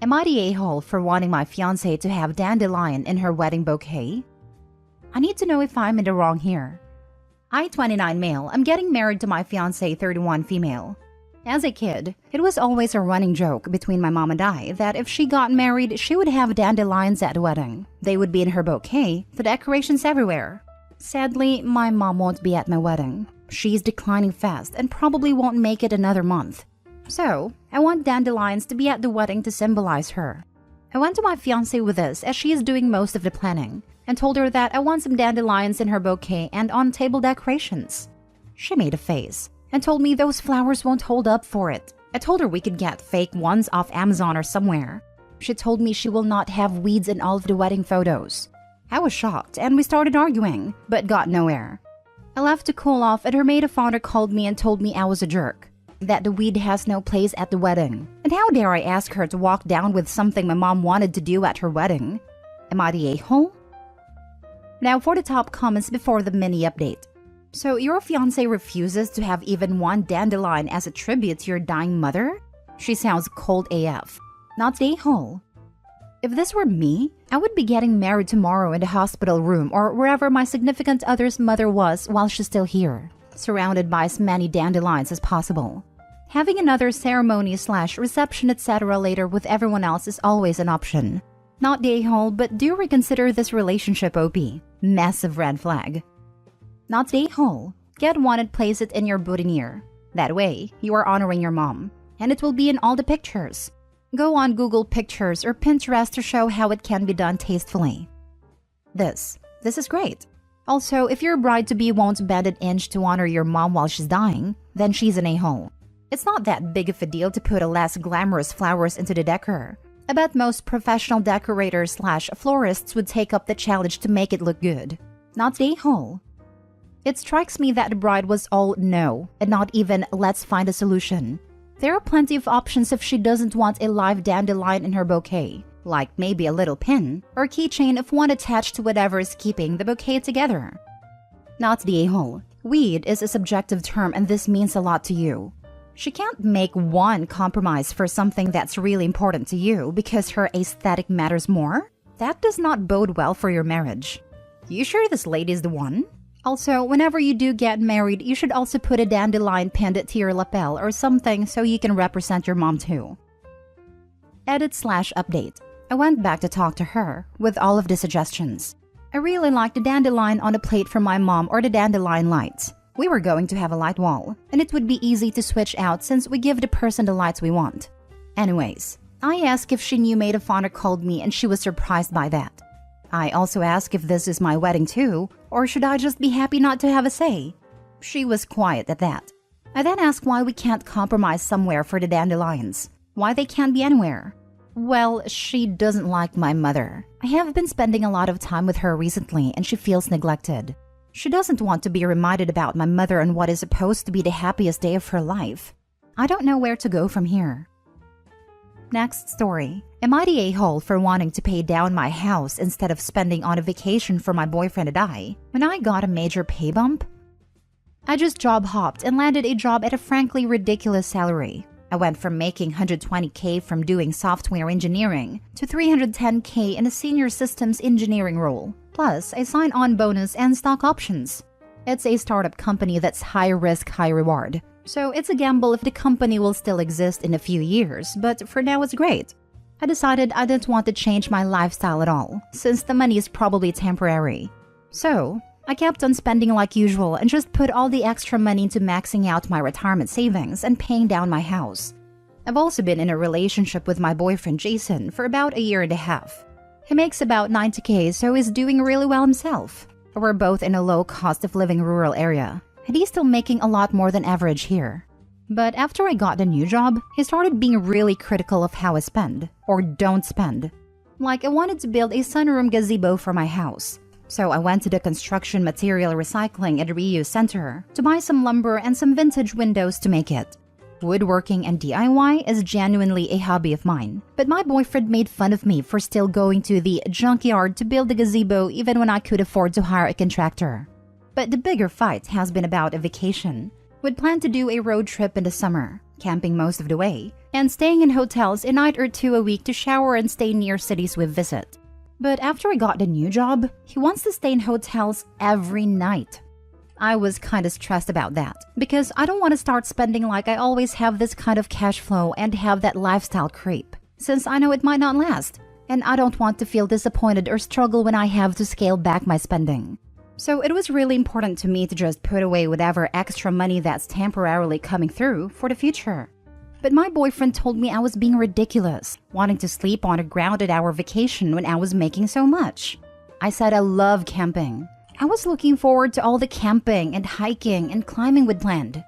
Am I the a-hole for wanting my fiancé to have dandelion in her wedding bouquet? I need to know if I'm in the wrong here. I, 29 male, am getting married to my fiancé, 31 female. As a kid, it was always a running joke between my mom and I that if she got married, she would have dandelions at the wedding. They would be in her bouquet, the decorations everywhere. Sadly, my mom won't be at my wedding. She's declining fast and probably won't make it another month. So, I want dandelions to be at the wedding to symbolize her. I went to my fiancé with this as she is doing most of the planning and told her that I want some dandelions in her bouquet and on table decorations. She made a face and told me those flowers won't hold up for it. I told her we could get fake ones off Amazon or somewhere. She told me she will not have weeds in all of the wedding photos. I was shocked and we started arguing, but got nowhere. I left to cool off and her maid of honor called me and told me I was a jerk, that the weed has no place at the wedding. And how dare I ask her to walk down with something my mom wanted to do at her wedding? Am I the a-hole? Now for the top comments before the mini update. So your fiancé refuses to have even one dandelion as a tribute to your dying mother? She sounds cold AF. Not the a-hole. If this were me, I would be getting married tomorrow in the hospital room or wherever my significant other's mother was while she's still here, surrounded by as many dandelions as possible. Having another ceremony/reception etc. later with everyone else is always an option. Not the a-hole, but do reconsider this relationship OP. Massive red flag. Not the a-hole. Get one and place it in your boutonniere. That way, you are honoring your mom. And it will be in all the pictures. Go on Google Pictures or Pinterest to show how it can be done tastefully. This is great. Also, if your bride-to-be won't bend an inch to honor your mom while she's dying, then she's an a-hole. It's not that big of a deal to put a less glamorous flowers into the decor. I bet most professional decorators/florists would take up the challenge to make it look good. Not the a-hole. It strikes me that the bride was all no, and not even let's find a solution. There are plenty of options if she doesn't want a live dandelion in her bouquet, like maybe a little pin or keychain if one attached to whatever is keeping the bouquet together. Not the a-hole. Weed is a subjective term and this means a lot to you. She can't make one compromise for something that's really important to you because her aesthetic matters more? That does not bode well for your marriage. You sure this lady is the one? Also, whenever you do get married, you should also put a dandelion pinned to your lapel or something so you can represent your mom too. Edit/update. I went back to talk to her with all of the suggestions. I really like the dandelion on a plate for my mom or the dandelion lights. We were going to have a light wall, and it would be easy to switch out since we give the person the lights we want. Anyways, I asked if she knew maid of honor called me and she was surprised by that. I also asked if this is my wedding too, or should I just be happy not to have a say? She was quiet at that. I then asked why we can't compromise somewhere for the dandelions. Why they can't be anywhere. Well, she doesn't like my mother. I have been spending a lot of time with her recently and she feels neglected. She doesn't want to be reminded about my mother on what is supposed to be the happiest day of her life. I don't know where to go from here. Next story. Am I the a-hole for wanting to pay down my house instead of spending on a vacation for my boyfriend and I when I got a major pay bump? I just job hopped and landed a job at a frankly ridiculous salary. I went from making $120K from doing software engineering to $310K in a senior systems engineering role, plus a sign-on bonus and stock options. It's a startup company that's high risk, high reward. So it's a gamble if the company will still exist in a few years, but for now it's great. I decided I didn't want to change my lifestyle at all, since the money is probably temporary. So I kept on spending like usual and just put all the extra money into maxing out my retirement savings and paying down my house. I've also been in a relationship with my boyfriend Jason for about a year and a half. He makes about 90K, so he's doing really well himself. We're both in a low cost of living rural area, and he's still making a lot more than average here. But after I got the new job, he started being really critical of how I spend, or don't spend. Like I wanted to build a sunroom gazebo for my house. So I went to the construction material recycling and reuse center to buy some lumber and some vintage windows to make it. Woodworking and DIY is genuinely a hobby of mine, but my boyfriend made fun of me for still going to the junkyard to build the gazebo even when I could afford to hire a contractor. But the bigger fight has been about a vacation. We'd planned to do a road trip in the summer, camping most of the way, and staying in hotels a night or two a week to shower and stay near cities we visit. But after I got the new job, he wants to stay in hotels every night. I was kinda stressed about that, because I don't want to start spending like I always have this kind of cash flow and have that lifestyle creep, since I know it might not last, and I don't want to feel disappointed or struggle when I have to scale back my spending. So it was really important to me to just put away whatever extra money that's temporarily coming through for the future. But my boyfriend told me I was being ridiculous, wanting to sleep on the ground at our vacation when I was making so much. I said I love camping. I was looking forward to all the camping and hiking and climbing we'd planned.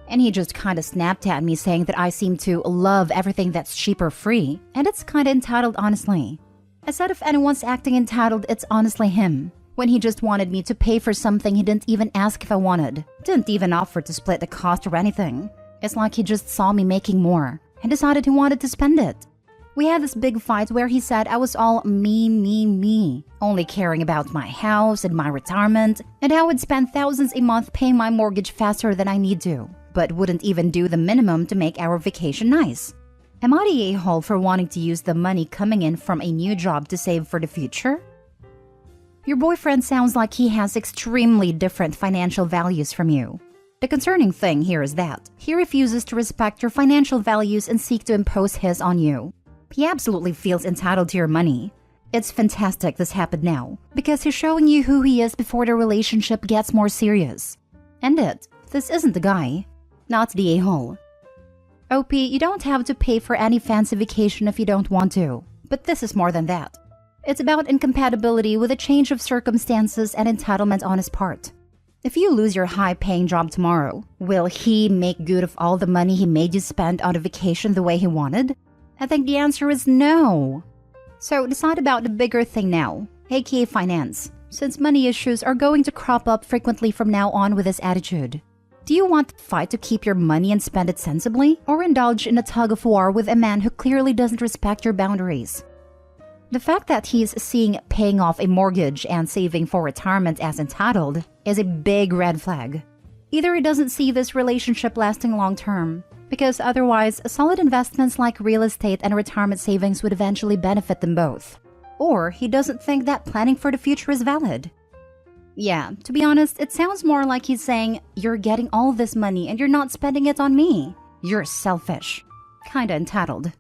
And he just kinda snapped at me saying that I seem to love everything that's cheap or free, and it's kinda entitled honestly. I said if anyone's acting entitled, it's honestly him, when he just wanted me to pay for something he didn't even ask if I wanted, didn't even offer to split the cost or anything. It's like he just saw me making more and decided he wanted to spend it. We had this big fight where he said I was all me, only caring about my house and my retirement, and how I'd spend thousands a month paying my mortgage faster than I need to, but wouldn't even do the minimum to make our vacation nice. Am I the a-hole for wanting to use the money coming in from a new job to save for the future? Your boyfriend sounds like he has extremely different financial values from you. The concerning thing here is that he refuses to respect your financial values and seek to impose his on you. He absolutely feels entitled to your money. It's fantastic this happened now, because he's showing you who he is before the relationship gets more serious. End it. This isn't the guy. Not the a-hole. OP, you don't have to pay for any fancy vacation if you don't want to, but this is more than that. It's about incompatibility with a change of circumstances and entitlement on his part. If you lose your high-paying job tomorrow, will he make good of all the money he made you spend on a vacation the way he wanted? I think the answer is no. So decide about the bigger thing now, aka finance, since money issues are going to crop up frequently from now on with this attitude. Do you want to fight to keep your money and spend it sensibly, or indulge in a tug-of-war with a man who clearly doesn't respect your boundaries? The fact that he's seeing paying off a mortgage and saving for retirement as entitled is a big red flag. Either he doesn't see this relationship lasting long-term, because otherwise, solid investments like real estate and retirement savings would eventually benefit them both. Or he doesn't think that planning for the future is valid. Yeah, to be honest, it sounds more like he's saying, you're getting all this money and you're not spending it on me. You're selfish. Kinda entitled.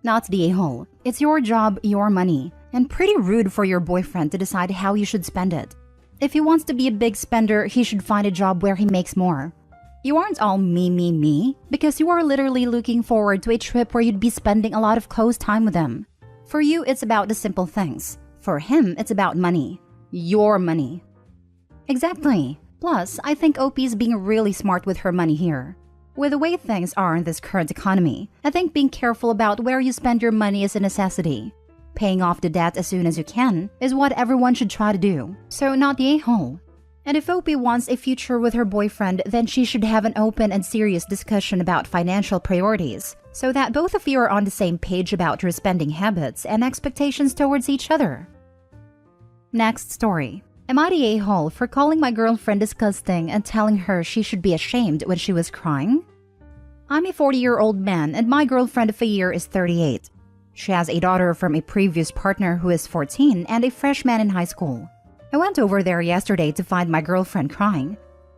Not the a-hole. It's your job, your money, and pretty rude for your boyfriend to decide how you should spend it. If he wants to be a big spender, he should find a job where he makes more. You aren't all me, because you are literally looking forward to a trip where you'd be spending a lot of close time with him. For you, it's about the simple things. For him, it's about money. Your money. Exactly. Plus, I think OP's being really smart with her money here. With the way things are in this current economy, I think being careful about where you spend your money is a necessity. Paying off the debt as soon as you can is what everyone should try to do, so not the a-hole. And if OP wants a future with her boyfriend, then she should have an open and serious discussion about financial priorities, so that both of you are on the same page about your spending habits and expectations towards each other. Next story. Am I the a-hole for calling my girlfriend disgusting and telling her she should be ashamed when she was crying? I'm a 40-year-old man and my girlfriend of a year is 38. She has a daughter from a previous partner who is 14 and a freshman in high school. I went over there yesterday to find my girlfriend crying.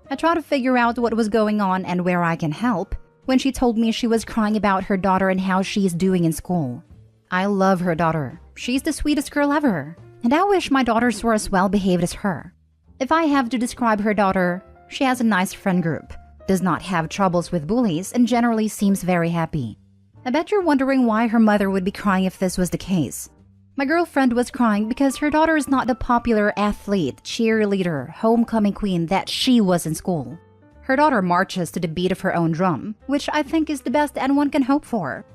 I tried to figure out what was going on and where I can help when she told me she was crying about her daughter and how she is doing in school. I love her daughter. She's the sweetest girl ever. And I wish my daughters were as well behaved as her. If I have to describe her daughter, she has a nice friend group, does not have troubles with bullies, and generally seems very happy. I bet you're wondering why her mother would be crying if this was the case. My girlfriend was crying because her daughter is not the popular athlete, cheerleader, homecoming queen that she was in school. Her daughter marches to the beat of her own drum, which I think is the best anyone can hope for.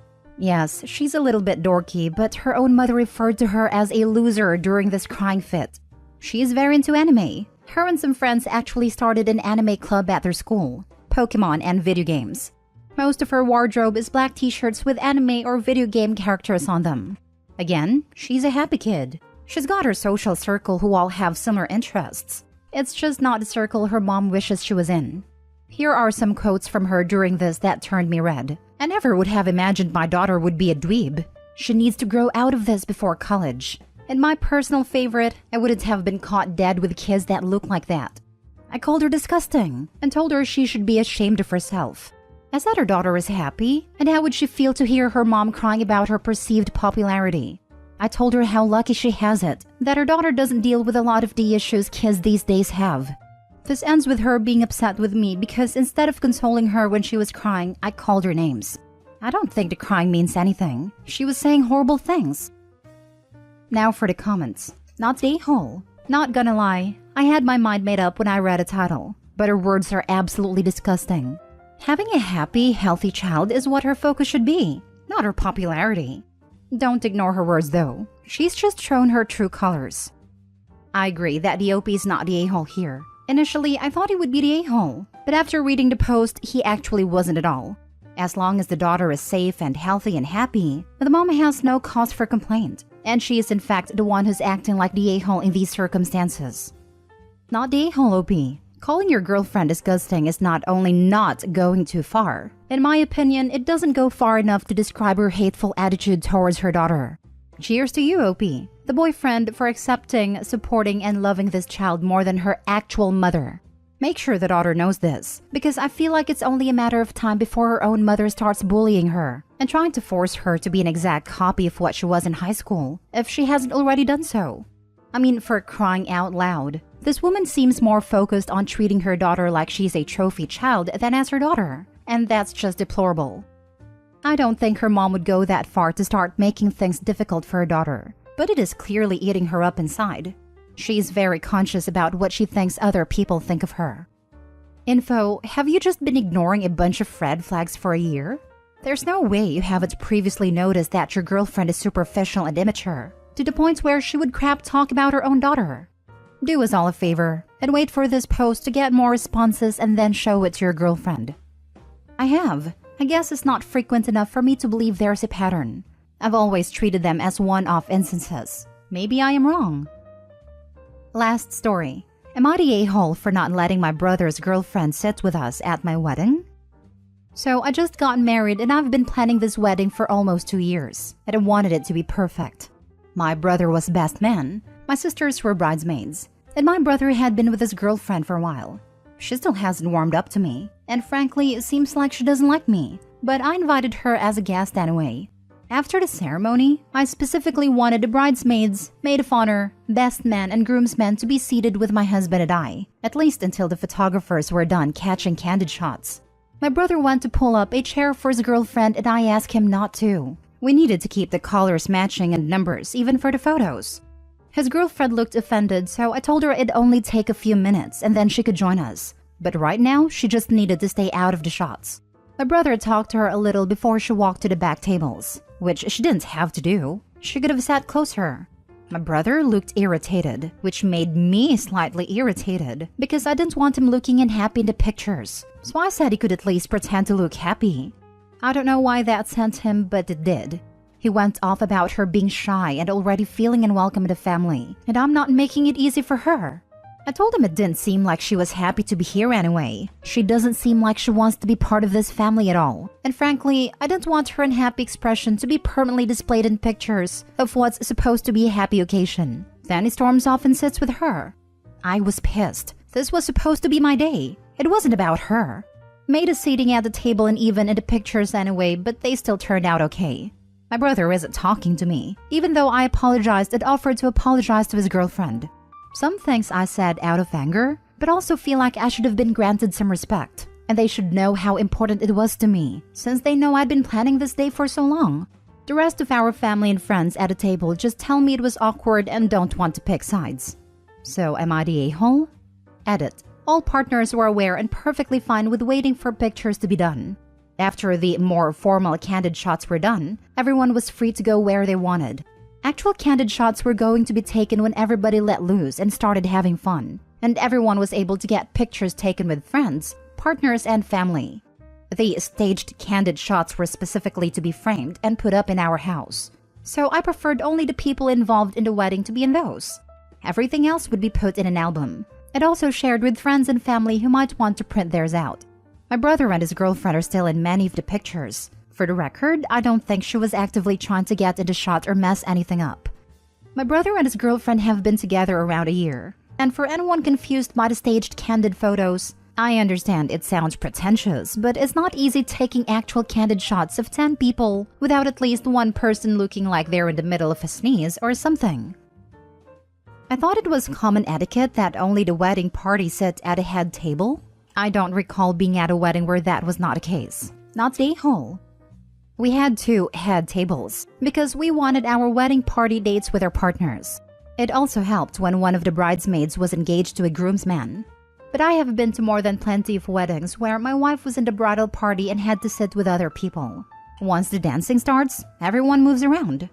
Yes, she's a little bit dorky, but her own mother referred to her as a loser during this crying fit. She is very into anime. Her and some friends actually started an anime club at their school, Pokemon and video games. Most of her wardrobe is black t-shirts with anime or video game characters on them. Again, she's a happy kid. She's got her social circle who all have similar interests. It's just not the circle her mom wishes she was in. Here are some quotes from her during this that turned me red. I never would have imagined my daughter would be a dweeb. She needs to grow out of this before college. And my personal favorite, I wouldn't have been caught dead with kids that look like that. I called her disgusting and told her she should be ashamed of herself. I said her daughter is happy, and how would she feel to hear her mom crying about her perceived popularity? I told her how lucky she has it, that her daughter doesn't deal with a lot of the issues kids these days have. This ends with her being upset with me because instead of consoling her when she was crying, I called her names. I don't think the crying means anything. She was saying horrible things. Now for the comments. Not the a-hole. Not gonna lie, I had my mind made up when I read a title, but her words are absolutely disgusting. Having a happy, healthy child is what her focus should be, not her popularity. Don't ignore her words though. She's just shown her true colors. I agree that the OP is not the a-hole here. Initially, I thought he would be the a-hole, but after reading the post, he actually wasn't at all. As long as the daughter is safe and healthy and happy, the mom has no cause for complaint, and she is in fact the one who's acting like the a-hole in these circumstances. Not the a-hole, OP. Calling your girlfriend disgusting is not only not going too far. In my opinion, it doesn't go far enough to describe her hateful attitude towards her daughter. Cheers to you, OP, the boyfriend, for accepting, supporting, and loving this child more than her actual mother. Make sure the daughter knows this, because I feel like it's only a matter of time before her own mother starts bullying her and trying to force her to be an exact copy of what she was in high school, if she hasn't already done so. I mean, for crying out loud, this woman seems more focused on treating her daughter like she's a trophy child than as her daughter, and that's just deplorable. I don't think her mom would go that far to start making things difficult for her daughter, but it is clearly eating her up inside. She's very conscious about what she thinks other people think of her. Info, have you just been ignoring a bunch of red flags for a year? There's no way you haven't previously noticed that your girlfriend is superficial and immature, to the point where she would crap talk about her own daughter. Do us all a favor and wait for this post to get more responses and then show it to your girlfriend. I have. I guess it's not frequent enough for me to believe there's a pattern. I've always treated them as one-off instances. Maybe I am wrong. Last story. Am I the a-hole for not letting my brother's girlfriend sit with us at my wedding? So I just got married and I've been planning this wedding for almost 2 years, and I wanted it to be perfect. My brother was best man, my sisters were bridesmaids, and my brother had been with his girlfriend for a while. She still hasn't warmed up to me, and frankly, it seems like she doesn't like me, but I invited her as a guest anyway. After the ceremony, I specifically wanted the bridesmaids, maid of honor, best man, and groomsmen to be seated with my husband and I, at least until the photographers were done catching candid shots. My brother went to pull up a chair for his girlfriend and I asked him not to. We needed to keep the colors matching and numbers, even for the photos. His girlfriend looked offended, so I told her it'd only take a few minutes and then she could join us. But right now, she just needed to stay out of the shots. My brother talked to her a little before she walked to the back tables, which she didn't have to do. She could have sat closer. My brother looked irritated, which made me slightly irritated because I didn't want him looking unhappy in the pictures. So I said he could at least pretend to look happy. I don't know why that sent him, but it did. He went off about her being shy and already feeling unwelcome in the family, and I'm not making it easy for her. I told him it didn't seem like she was happy to be here anyway. She doesn't seem like she wants to be part of this family at all. And frankly, I didn't want her unhappy expression to be permanently displayed in pictures of what's supposed to be a happy occasion. Then he storms off and sits with her. I was pissed. This was supposed to be my day. It wasn't about her. Made us sitting at the table and even in the pictures anyway, but they still turned out okay. My brother isn't talking to me, even though I apologized and offered to apologize to his girlfriend. Some things I said out of anger, but also feel like I should have been granted some respect. And they should know how important it was to me, since they know I'd been planning this day for so long. The rest of our family and friends at the table just tell me it was awkward and don't want to pick sides. So am I the a-hole? Edit. All partners were aware and perfectly fine with waiting for pictures to be done. After the more formal candid shots were done, everyone was free to go where they wanted. Actual candid shots were going to be taken when everybody let loose and started having fun, and everyone was able to get pictures taken with friends, partners, and family. The staged candid shots were specifically to be framed and put up in our house, so I preferred only the people involved in the wedding to be in those. Everything else would be put in an album, and also shared with friends and family who might want to print theirs out. My brother and his girlfriend are still in many of the pictures. For the record, I don't think she was actively trying to get in the shot or mess anything up. My brother and his girlfriend have been together around a year. And for anyone confused by the staged candid photos, I understand it sounds pretentious, but it's not easy taking actual candid shots of 10 people without at least one person looking like they're in the middle of a sneeze or something. I thought it was common etiquette that only the wedding party sit at a head table. I don't recall being at a wedding where that was not the case. Not the whole. We had 2 head tables because we wanted our wedding party dates with our partners. It also helped when one of the bridesmaids was engaged to a groomsman. But I have been to more than plenty of weddings where my wife was in the bridal party and had to sit with other people. Once the dancing starts, everyone moves around.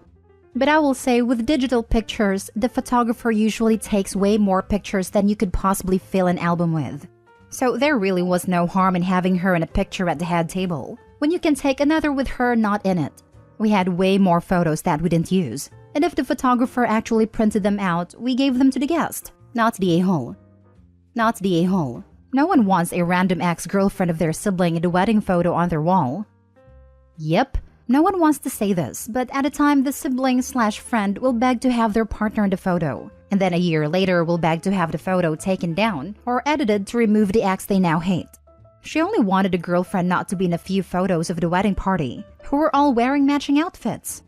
But I will say with digital pictures, the photographer usually takes way more pictures than you could possibly fill an album with. So there really was no harm in having her in a picture at the head table, when you can take another with her not in it. We had way more photos that we didn't use, and if the photographer actually printed them out, we gave them to the guest, not the a-hole. Not the a-hole. No one wants a random ex-girlfriend of their sibling in the wedding photo on their wall. Yep, no one wants to say this, but at a time the sibling/friend will beg to have their partner in the photo, and then a year later will beg to have the photo taken down or edited to remove the ex they now hate. She only wanted a girlfriend not to be in a few photos of the wedding party, who were all wearing matching outfits.